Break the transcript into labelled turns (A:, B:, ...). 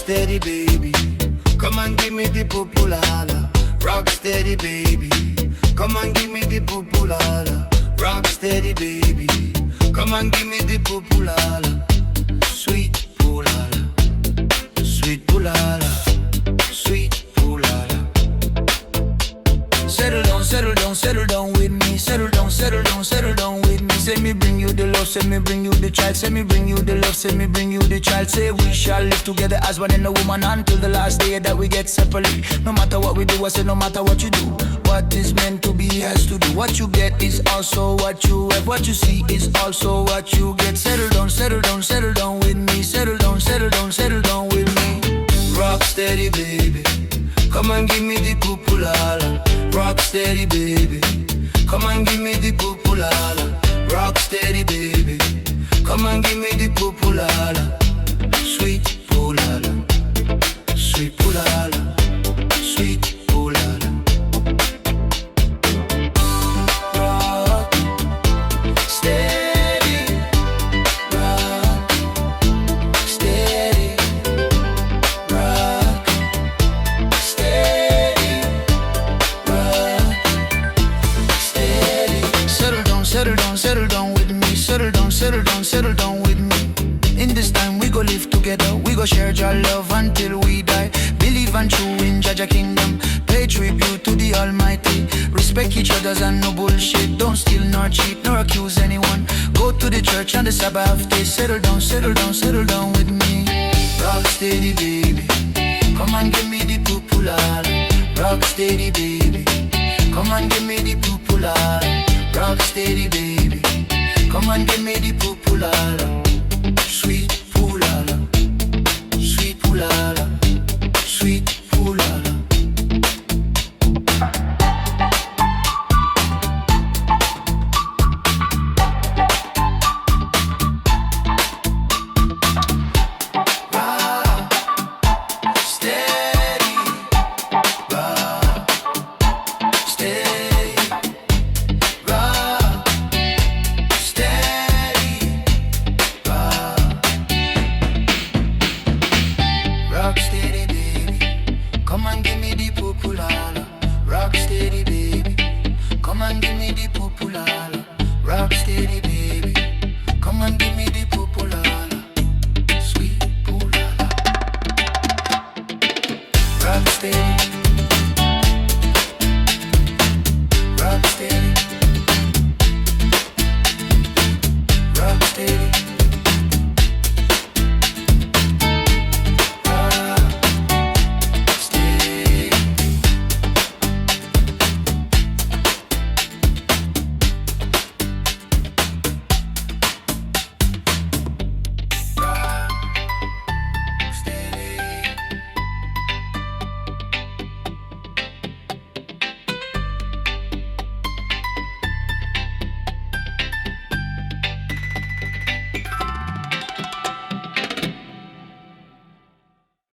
A: steady, baby. Come and give me the pupulala. Rock steady, baby. Come and give me the pupulala. Rock steady, baby. Come and give me the pupulala. Sweet pulala, sweet pulala, sweet pulala. Settle down, settle down, settle down with me. Settle down, settle down, settle down with me. Say me bring you the love, say me bring you the child. Say me bring you the love, say me bring you the child. Say we shall live together as one and a woman until the last day that we get separate. No matter what we do, I say no matter what you do, what is meant to be has to do. What you get is also what you have. What you see is also what you get. Settle down, settle down, settle down with me. Settle down, settle down, settle down with me. Rock steady, baby. Come and give me the pupulala. Rock steady, baby. Come and give me the pupulala. Rock steady, baby. Come and give me the pupulala. Sweet pulala, sweet pulala, sweet pulala. Rock steady, rock steady, rock steady, rock steady. Settle down, settle down, settle down with me. Settle down, settle down, settle down with me. In this time we go live together. We go share your love until we die. Believe and true in Jaja kingdom. Pay tribute to the Almighty. Respect each other's and no bullshit. Don't steal nor cheat nor accuse anyone. Go to the church on the Sabbath day. Settle down, settle down, settle down with me. Rock steady, baby. Come and give me the pupulala. Rock steady, baby. Come and give me the pupulala. Rock steady, baby. Come and give me the pupulala.